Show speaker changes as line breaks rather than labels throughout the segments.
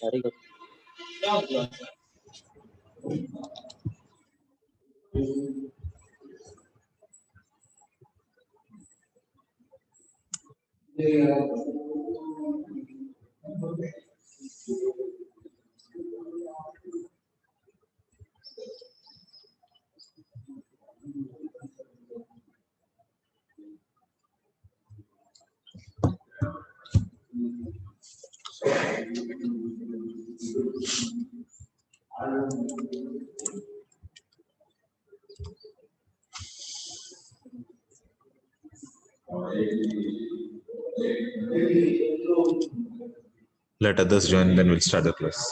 Very good.
Let others join, then we'll start the class.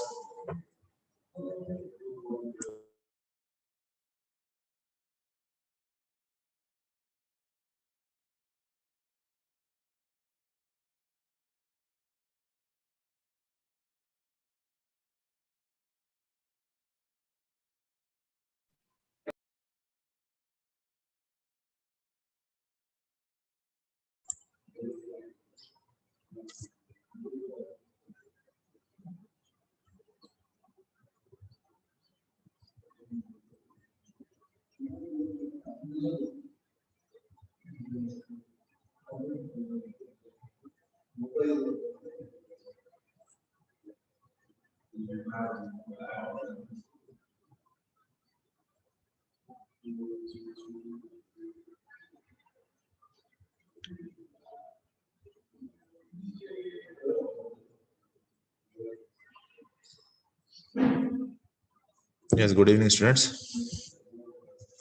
Yes, good evening, students.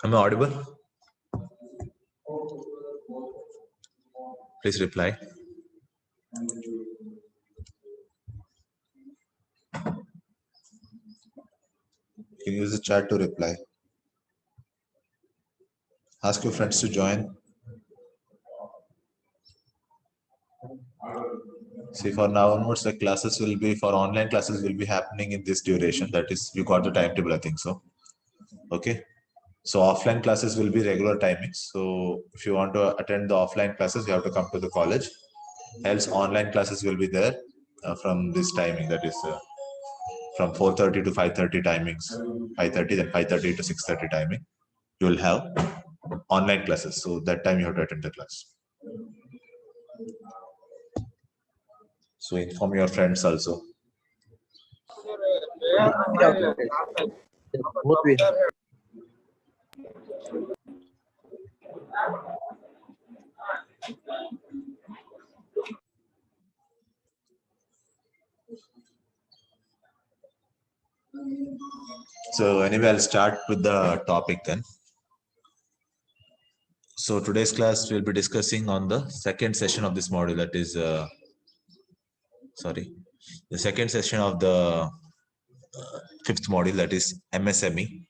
Am I audible? Please reply. You can use the chat to reply. Ask your friends to join. See, for now onwards, the classes will be, for online classes will be happening in this duration. That is, you got the timetable, I think so. Okay. So offline classes will be regular timings. So if you want to attend the offline classes, you have to come to the college. Else online classes will be there from this timing. That is from 4:30 to 5:30 timings. 5:30, then 5:30 to 6:30 timing. You will have online classes. So that time you have to attend the class. So inform your friends also.
Both we have.
So anyway, I'll start with the topic then. So today's class we'll be discussing on the second session of this module. That is, the second session of the fifth module. That is MSME.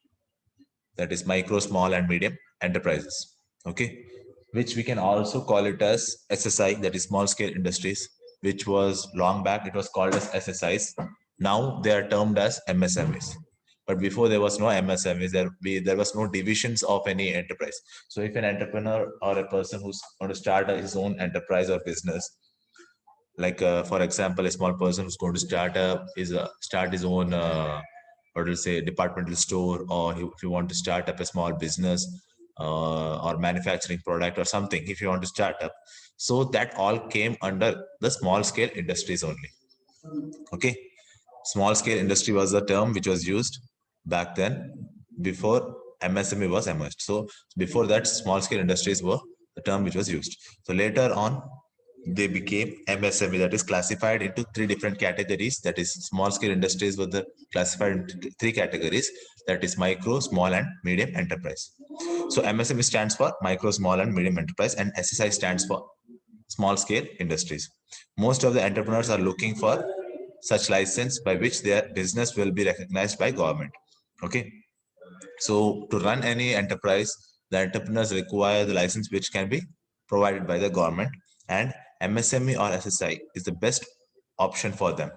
That is micro, small, and medium enterprises. Okay, which we can also call it as SSI. That is small scale industries. Which was long back it was called as SSIs. Now they are termed as MSMEs. But before there was no MSMEs, there was no divisions of any enterprise. So if an entrepreneur or a person who's going to start his own enterprise or business, like for example, a small person who's going to start his own what will say departmental store, or if you want to start up a small business or manufacturing product or something, if you want to start up, so that all came under the small scale industries only. Okay, small scale industry was the term which was used back then before MSME was emerged. So before that, small scale industries were the term which was used. So later on, they became MSME, that is classified into three different categories. That is, small scale industries were classified into three categories. That is micro, small, and medium enterprise. So MSME stands for micro, small, and medium enterprise, and SSI stands for small scale industries. Most of the entrepreneurs are looking for such license by which their business will be recognized by government. Okay. So to run any enterprise, the entrepreneurs require the license which can be provided by the government, and MSME or SSI is the best option for them.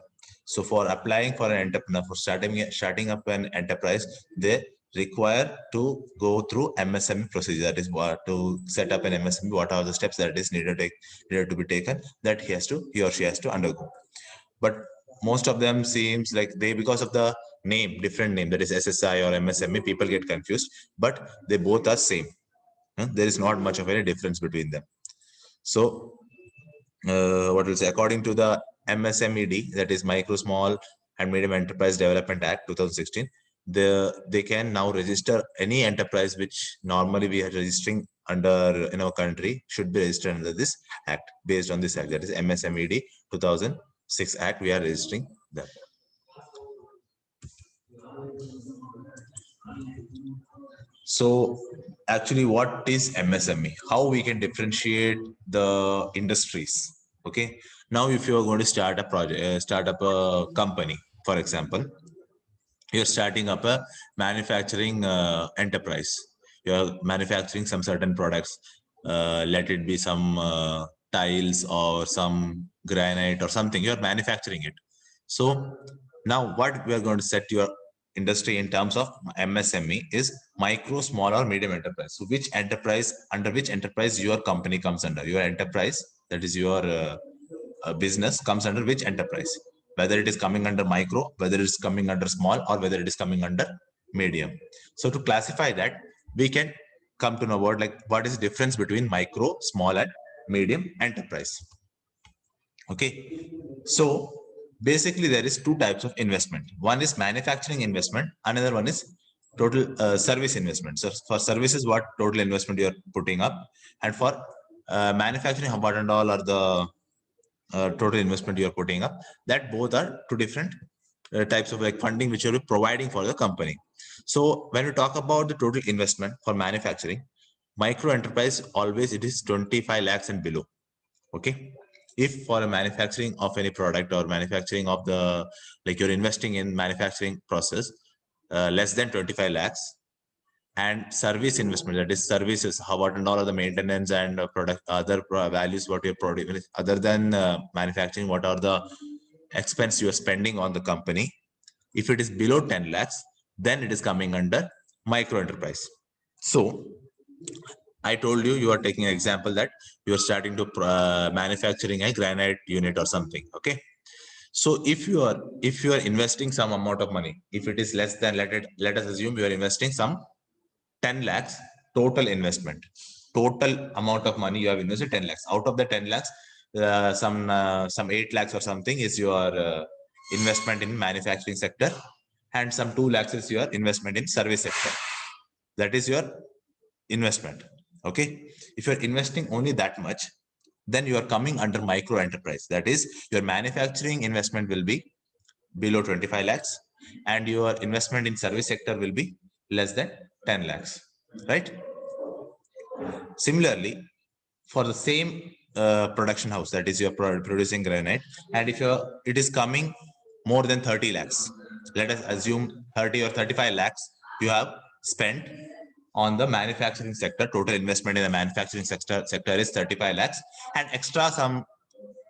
So for applying for an entrepreneur, for starting up an enterprise, they require to go through MSME procedure. That is what to set up an MSME. What are the steps that is needed to be taken that he or she has to undergo. But most of them seems like they, because of the different name, that is SSI or MSME, people get confused. But they both are same. There is not much of any difference between them. So what will say, according to the MSMED, that is Micro, Small and Medium Enterprise Development Act 2016, they can now register any enterprise which normally we are registering under in our country should be registered under this act. Based on this act, that is MSMED 2006 act, we are registering them. So actually, what is MSME? How we can differentiate the industries? Okay. Now, if you are going to start a project, start up a company, for example, you're starting up a manufacturing enterprise. You're manufacturing some certain products. Let it be some tiles or some granite or something. You're manufacturing it. So now what we are going to set your industry in terms of MSME is micro, small or medium enterprise. So which enterprise, under which enterprise your company comes under? Your enterprise, that is your business, comes under which enterprise? Whether it is coming under micro, whether it is coming under small, or whether it is coming under medium. So to classify that, we can come to know what is the difference between micro, small and medium enterprise. Okay. So basically there is two types of investment. One is manufacturing investment. Another one is total service investment. So for services, what total investment you're putting up, and for manufacturing, what and all are the total investment you're putting up. That both are two different types of like funding which you're providing for the company. So when we talk about the total investment for manufacturing, micro enterprise, always it is 25 lakhs and below. Okay. If for a manufacturing of any product or manufacturing of the, like you're investing in manufacturing process, less than 25 lakhs, and service investment, that is services, how what and all are the maintenance and product other values what you're producing other than manufacturing, what are the expense you are spending on the company. If it is below 10 lakhs, then it is coming under micro enterprise. So I told you, you are taking an example that you are starting to manufacturing a granite unit or something. Okay. So if you are investing some amount of money, if it is less than, let us assume you are investing some 10 lakhs total investment, total amount of money you have invested 10 lakhs. Out of the 10 lakhs, some 8 lakhs or something is your investment in manufacturing sector, and some 2 lakhs is your investment in service sector. That is your investment. Okay. If you're investing only that much, then you are coming under micro enterprise. That is, your manufacturing investment will be below 25 lakhs and your investment in service sector will be less than 10 lakhs, right? Similarly, for the same production house, that is you're producing granite, and if it is coming more than 30 lakhs, let us assume 30 or 35 lakhs you have spent on the manufacturing sector. Total investment in the manufacturing sector is 35 lakhs, and extra some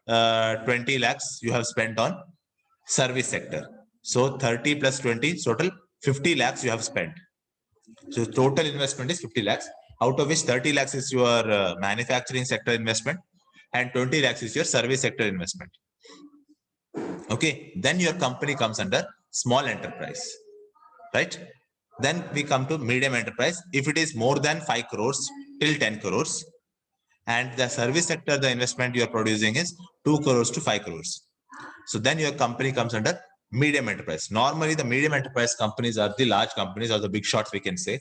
20 lakhs you have spent on service sector. So 30 plus 20, total 50 lakhs you have spent. So total investment is 50 lakhs, out of which 30 lakhs is your manufacturing sector investment and 20 lakhs is your service sector investment. Okay. Then your company comes under small enterprise, right? Then we come to medium enterprise. If it is more than 5 crores till 10 crores, and the service sector, the investment you are producing is 2 crores to 5 crores. So then your company comes under medium enterprise. Normally, the medium enterprise companies are the large companies or the big shots, we can say.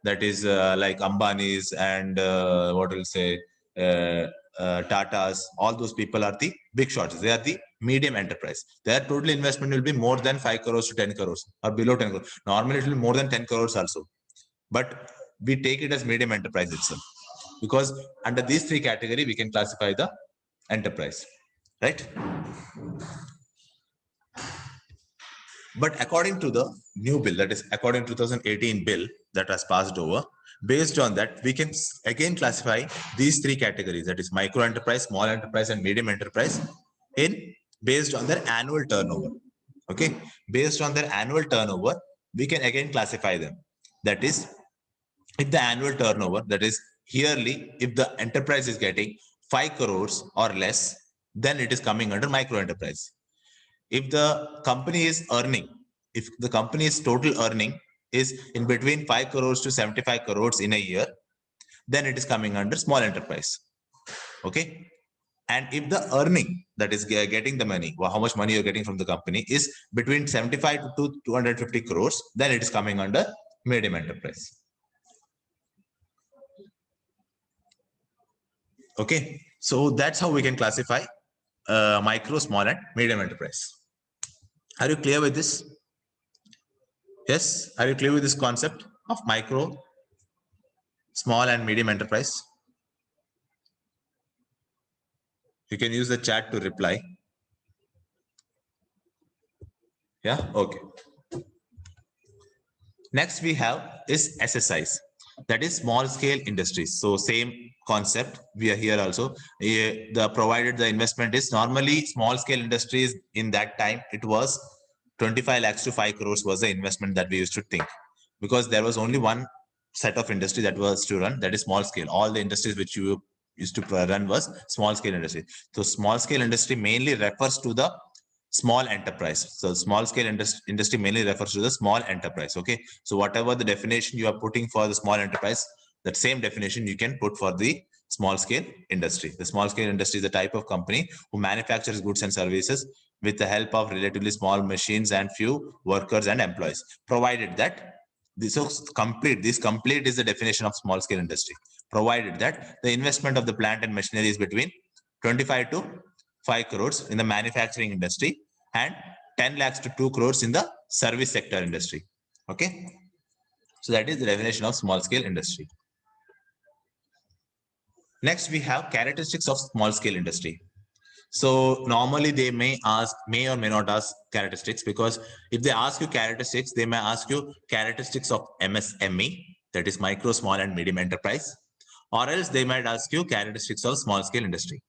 That is like Ambani's and what will say, Tata's. All those people are the big shots. They are the medium enterprise. Their total investment will be more than 5 crores to 10 crores or below 10 crores. Normally, it will be more than 10 crores also. But we take it as medium enterprise itself, because under these three categories, we can classify the enterprise, right? But according to the new bill, that is according to 2018 bill that was passed over, Based on that, we can again classify these three categories, that is micro enterprise, small enterprise, and medium enterprise, in based on their annual turnover. Okay, based on their annual turnover, we can again classify them. That is, if the annual turnover, that is yearly, if the enterprise is getting 5 crores or less, then it is coming under micro enterprise. If the company is earning, if the company's total earning is in between 5 crores to 75 crores in a year, then it is coming under small enterprise. Okay, and if the earning, that is getting the money, how much money you're getting from the company, is between 75 to 250 crores, then it is coming under medium enterprise. Okay, so that's how we can classify micro, small, and medium enterprise. Are you clear with this? Yes, are you clear with this concept of micro, small, and medium enterprise? You can use the chat to reply. Yeah, okay. Next we have is SSIs, that is small scale industries. So same concept, we are here also. The provided the investment is normally small scale industries, in that time it was 25 lakhs to 5 crores was the investment that we used to think, because there was only one set of industry that was to run, that is small scale. All the industries which you used to run was small scale industry. So small scale industry mainly refers to the small enterprise. So small scale industry mainly refers to the small enterprise. Okay, so whatever the definition you are putting for the small enterprise, that same definition you can put for the small scale industry. The small scale industry is a type of company who manufactures goods and services with the help of relatively small machines and few workers and employees, provided that this complete is the definition of small scale industry, provided that the investment of the plant and machinery is between 25 to 5 crores in the manufacturing industry and 10 lakhs to 2 crores in the service sector industry. Okay, so that is the definition of small scale industry. Next, we have characteristics of small scale industry. So normally they may or may not ask characteristics, because if they ask you characteristics, they may ask you characteristics of MSME, that is micro, small, and medium enterprise, or else they might ask you characteristics of small scale industry.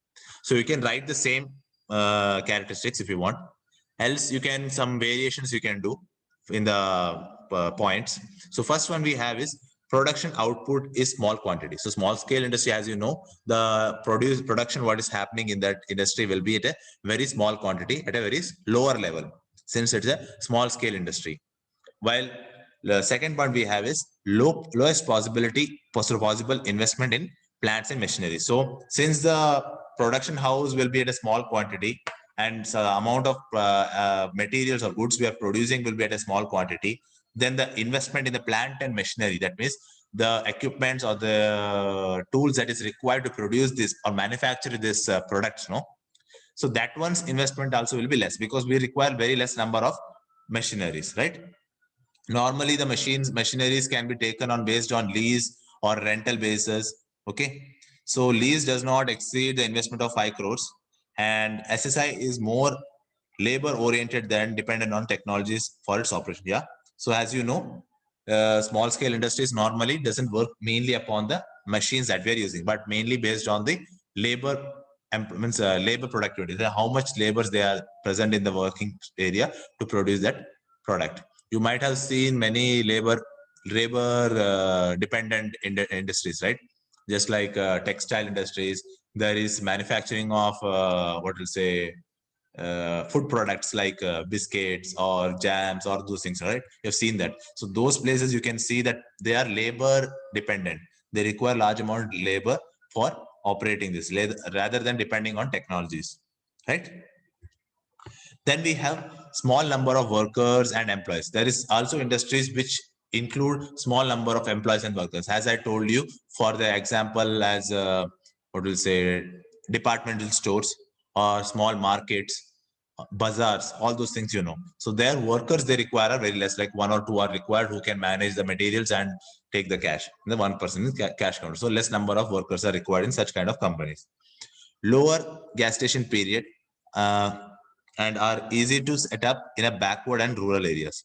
So you can write the same characteristics if you want. Else you can, some variations you can do in the points. So first one we have is production output is small quantity. So small scale industry, as you know, the production what is happening in that industry will be at a very small quantity, at a very lower level, since it's a small scale industry. While the second point we have is lowest possible investment in plants and machinery. So since the production house will be at a small quantity, and so the amount of materials or goods we are producing will be at a small quantity, then the investment in the plant and machinery, that means the equipments or the tools that is required to produce this or manufacture this products, no, so that one's investment also will be less, because we require very less number of machineries, right? Normally the machineries can be taken on based on lease or rental basis. Okay, so lease does not exceed the investment of 5 crores, and SSI is more labor oriented than dependent on technologies for its operation. Yeah, so as you know, small scale industries normally doesn't work mainly upon the machines that we are using, but mainly based on the labor labor productivity, how much labors they are present in the working area to produce that product. You might have seen many labor dependent industries, right? Just like textile industries, there is manufacturing of what will say food products like biscuits or jams or those things, right? You've seen that. So those places you can see that they are labor dependent. They require large amount of labor for operating this, rather than depending on technologies, right? Then we have small number of workers and employees. There is also industries which include small number of employees and workers. As I told you, for the example, as what will say, departmental stores or small markets, bazaars, all those things, you know. So their workers, they require are very less, like one or two are required who can manage the materials and take the cash. The one person is cash counter. So less number of workers are required in such kind of companies. Lower gestation period. And are easy to set up in a backward and rural areas.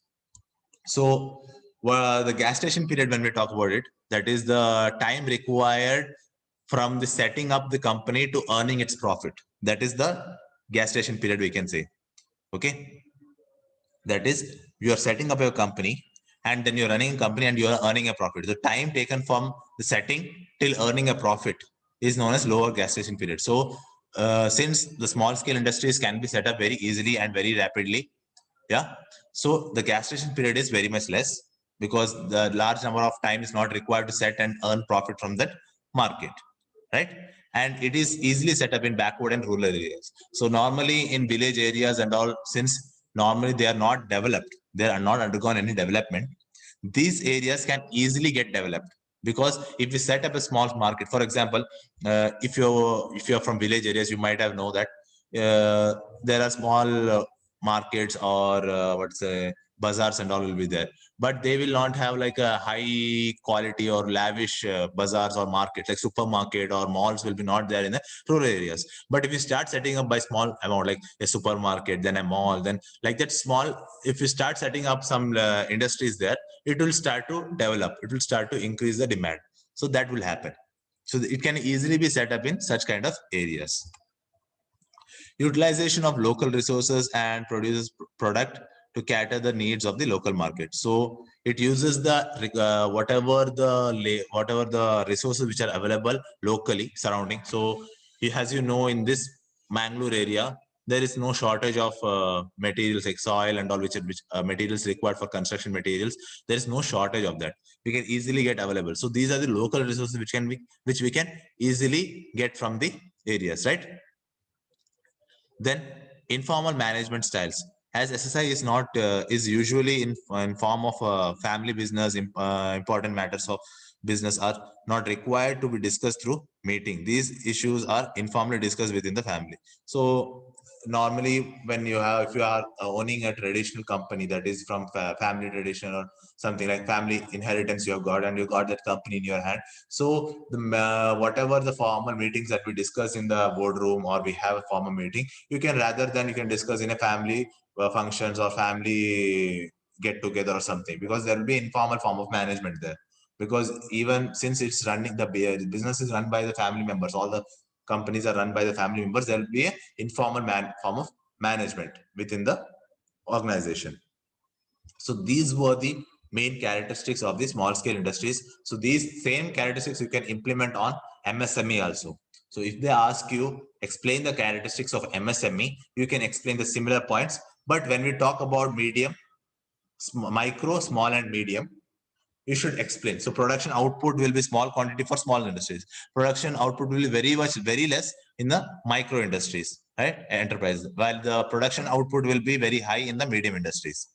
So the gas station period, when we talk about it, That is the time required from the setting up the company to earning its profit. That is the gestation period, we can say. Okay. That is, you are setting up your company and then you're running a company and you are earning a profit. The time taken from the setting till earning a profit is known as lower gestation period. So since the small scale industries can be set up very easily and very rapidly, yeah, so the gestation period is very much less because the large number of time is not required to set and earn profit from that market, right? And it is easily set up in backward and rural areas. So normally in village areas and all, since normally they are not developed, they are not undergone any development, these areas can easily get developed. Because if we set up a small market, for example, if you're from village areas, you might have know that there are small markets or what's bazaars and all will be there, but they will not have like a high quality or lavish bazaars or markets like supermarket or malls will be not there in the rural areas. But if you start setting up by small amount like a supermarket, then a mall, then like that small, if you start setting up some industries there, it will start to develop, it will start to increase the demand. So that will happen. So it can easily be set up in such kind of areas. Utilization of local resources and produces product to cater the needs of the local market. So it uses the whatever the resources which are available locally surrounding. So as you know, in this Mangalore area, there is no shortage of materials like soil and all which materials required for construction materials. There is no shortage of that. We can easily get available. So these are the local resources which we can easily get from the areas, right? Then informal management styles, as SSI is not is usually in form of family business, important matters of business are not required to be discussed through meeting. These issues are informally discussed within the family. So normally when you have, if you are owning a traditional company that is from family tradition or something like family inheritance you have got, and you got that company in your hand, so the whatever the formal meetings that we discuss in the boardroom, or we have a formal meeting, you can, rather than you can discuss in a family functions or family get together or something, because there will be informal form of management there. Because even since it's running, the business is run by the family members, all the companies are run by the family members, there will be a informal form of management within the organization. So these were the main characteristics of the small scale industries. So these same characteristics you can implement on MSME also. So if they ask you explain the characteristics of MSME, you can explain the similar points. But when we talk about medium, micro, small and medium, you should explain. So production output will be small quantity for small industries. Production output will be very less in the micro industries, right? Enterprise. While the production output will be very high in the medium industries.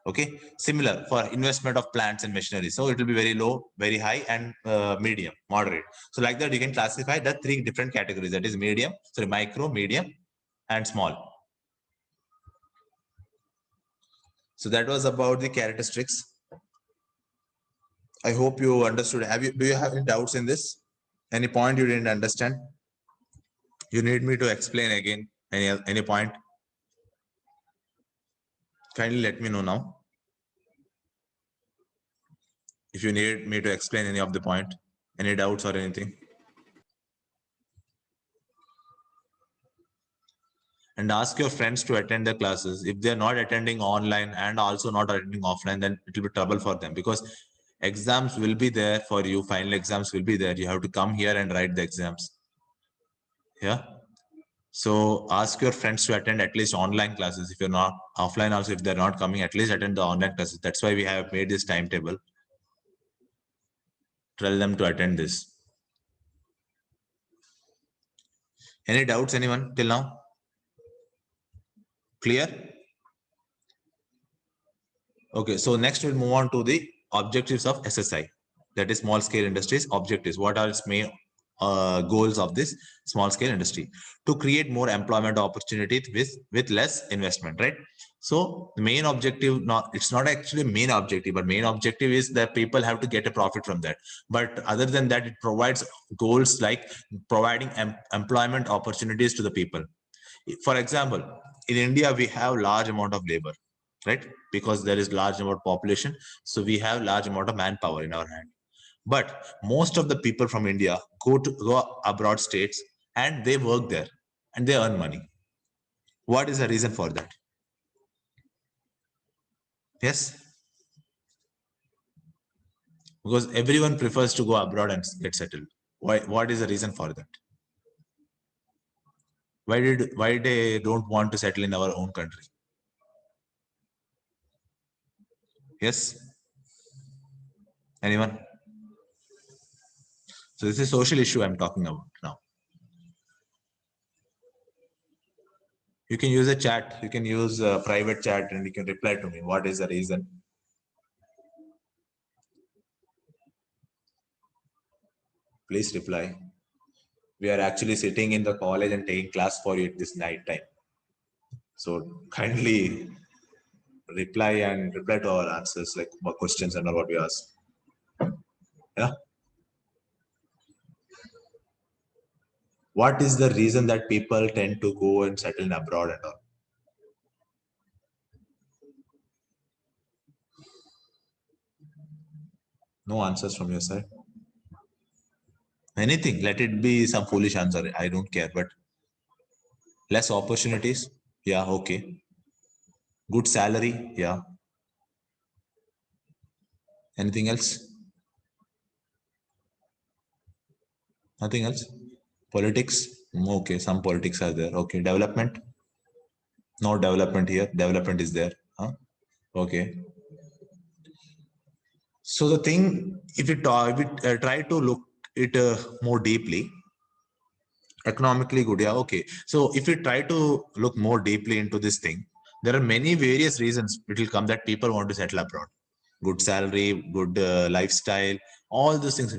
Okay, similar for investment of plants and machinery. So it will be very low, very high, and medium, moderate. So like that, you can classify the three different categories. That is medium, sorry, micro, medium, and small. So that was about the characteristics. I hope you understood. Do you have any doubts in this? Any point you didn't understand? You need me to explain again any point? Kindly let me know now. If you need me to explain any of the point, any doubts or anything. And ask your friends to attend the classes. If they're not attending online and also not attending offline, then it will be trouble for them, because exams will be there for you. Final exams will be there. You have to come here and write the exams. Yeah. So ask your friends to attend at least online classes. If you're not offline, also if they're not coming, at least attend the online classes. That's why we have made this timetable. Tell them to attend this. Any doubts, anyone till now? Clear? Okay, so next we'll move on to the objectives of SSI. That is small scale industries objectives. What are its main goals of this small scale industry? To create more employment opportunities with less investment, right? So the main objective, it's not actually main objective, but main objective is that people have to get a profit from that. But other than that, it provides goals like providing employment opportunities to the people. For example, in India, we have large amount of labor, right? Because there is large amount of population. So we have large amount of manpower in our hand. But most of the people from India go abroad states and they work there and they earn money. What is the reason for that? Yes, because everyone prefers to go abroad and get settled. Why? What is the reason for that? Why they don't want to settle in our own country? Yes, anyone? So this is a social issue I'm talking about now. You can use a chat. You can use a private chat, and you can reply to me. What is the reason? Please reply. We are actually sitting in the college and taking class for you this night time. So kindly reply to our answers, like what questions and all what we ask. Yeah. What is the reason that people tend to go and settle in abroad and all? No answers from your side. Anything. Let it be some foolish answer. I don't care. But less opportunities. Yeah. Okay. Good salary. Yeah. Anything else? Nothing else. Politics. Okay. Some politics are there. Okay. Development. No development here. Development is there. Huh? Okay. So the thing, if we try to look it more deeply, economically good, yeah, okay. So if we try to look more deeply into this thing, there are many various reasons it will come that people want to settle abroad. Good salary, good lifestyle, all those things.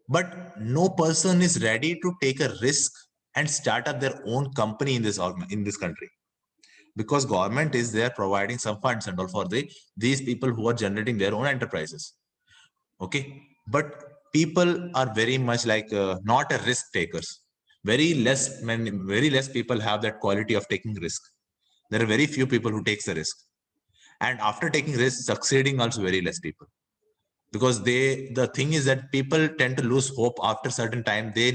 But no person is ready to take a risk and start up their own company in in this country, because government is there providing some funds and all for these people who are generating their own enterprises. Okay, but people are very much like not a risk takers. Very less people have that quality of taking risk. There are very few people who takes the risk, and after taking risk succeeding also very less people, because the thing is that people tend to lose hope after certain time. They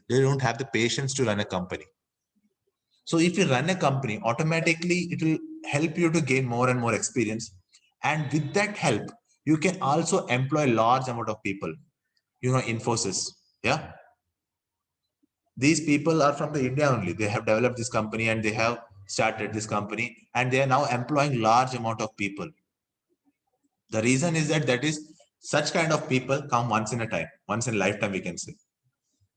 don't have the patience to run a company. So if you run a company, automatically it will help you to gain more and more experience, and with that help you can also employ large amount of people. You know, Infosys, yeah, these people are from the India only. They have developed this company and they have started this company, and they are now employing large amount of people. The reason is that such kind of people come once in a time, once in a lifetime, we can say.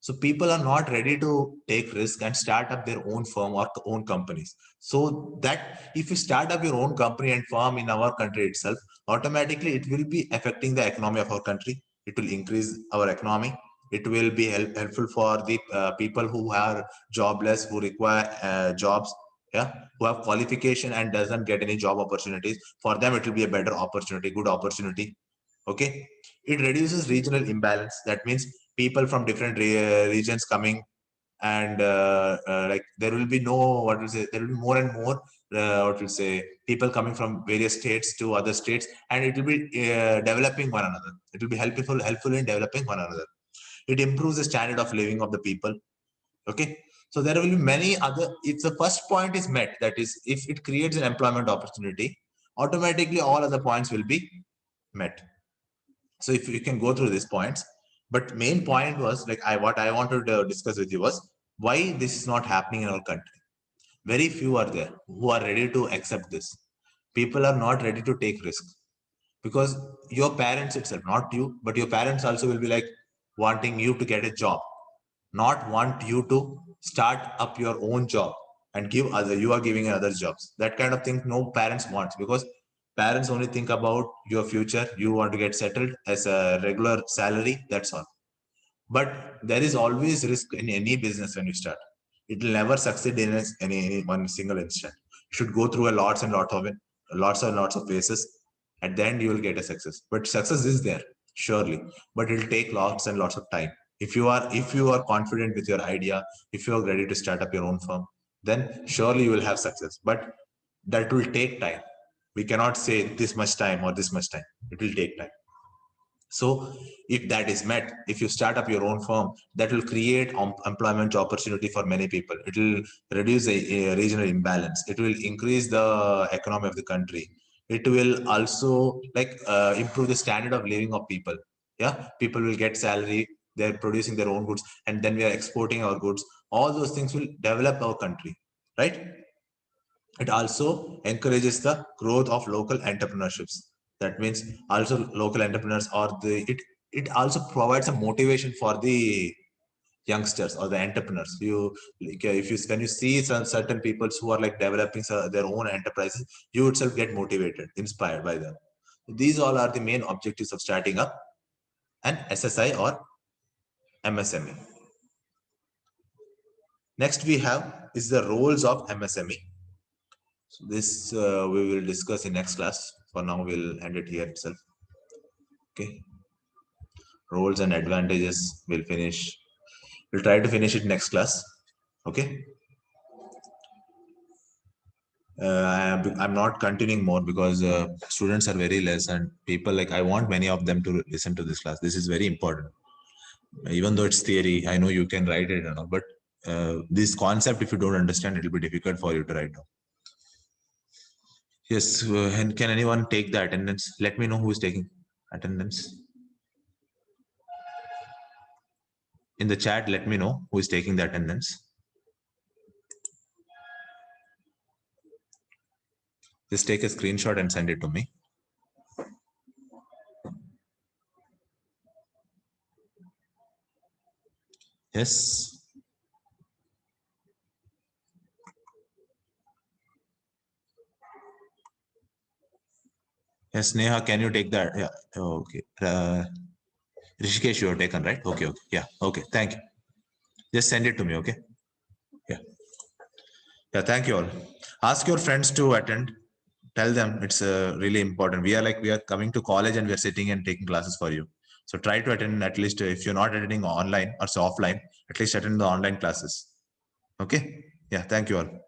So people are not ready to take risk and start up their own firm or own companies. So that if you start up your own company and firm in our country itself, automatically it will be affecting the economy of our country. It will increase our economy. It will be helpful for the people who are jobless, who require jobs, yeah, who have qualification and doesn't get any job opportunities. For them, it will be a better opportunity, good opportunity. Okay, it reduces regional imbalance. That means people from different regions coming, and like there will be no, what will say, there will be more and more what will say, people coming from various states to other states, and it will be developing one another. It will be helpful in developing one another. It improves the standard of living of the people. Okay, so there will be many other, it's the first point is met, that is if it creates an employment opportunity, automatically all other points will be met. So if you can go through these points, but main point was like what I wanted to discuss with you was why this is not happening in our country. Very few are there who are ready to accept this. People are not ready to take risks, because your parents itself, not you, but your parents also will be like wanting you to get a job, not want you to start up your own job and give other, you are giving other jobs. That kind of thing no parents wants, because parents only think about your future. You want to get settled as a regular salary, that's all. But there is always risk in any business. When you start, it will never succeed in any one single instant. You should go through a lots and lots of it, lots of phases. At the end you will get a success, but success is there surely, but it will take lots and lots of time. If you are confident with your idea, if you are ready to start up your own firm, then surely you will have success. But that will take time. We cannot say this much time or this much time. It will take time. So if that is met, if you start up your own firm, that will create employment opportunity for many people. It will reduce a regional imbalance. It will increase the economy of the country. It will also like improve the standard of living of people. Yeah, people will get salary. They're producing their own goods, and then we are exporting our goods. All those things will develop our country, right? It also encourages the growth of local entrepreneurships. That means also local entrepreneurs or it also provides a motivation for the youngsters or the entrepreneurs. You like, if you when you see some certain people who are like developing their own enterprises, you yourself get motivated, inspired by them. These all are the main objectives of starting up an SSI or MSME. Next we have is the roles of MSME. So this we will discuss in next class. For now, we'll end it here itself. Okay. Roles and advantages we'll finish. We'll try to finish it next class. Okay. I'm not continuing more because students are very less and people like I want many of them to listen to this class. This is very important. Even though it's theory, I know you can write it and all, but this concept, if you don't understand, it will be difficult for you to write down. Yes, and can anyone take the attendance? Let me know who is taking attendance. In the chat, let me know who is taking the attendance. Just take a screenshot and send it to me. Yes. Yes, Neha, can you take that? Yeah. Okay. Rishikesh, you have taken, right? Okay. Okay. Yeah. Okay. Thank you. Just send it to me. Okay. Yeah. Yeah. Thank you all. Ask your friends to attend. Tell them it's really important. We are coming to college and we are sitting and taking classes for you. So try to attend at least if you're not attending online or so offline, at least attend the online classes. Okay. Yeah. Thank you all.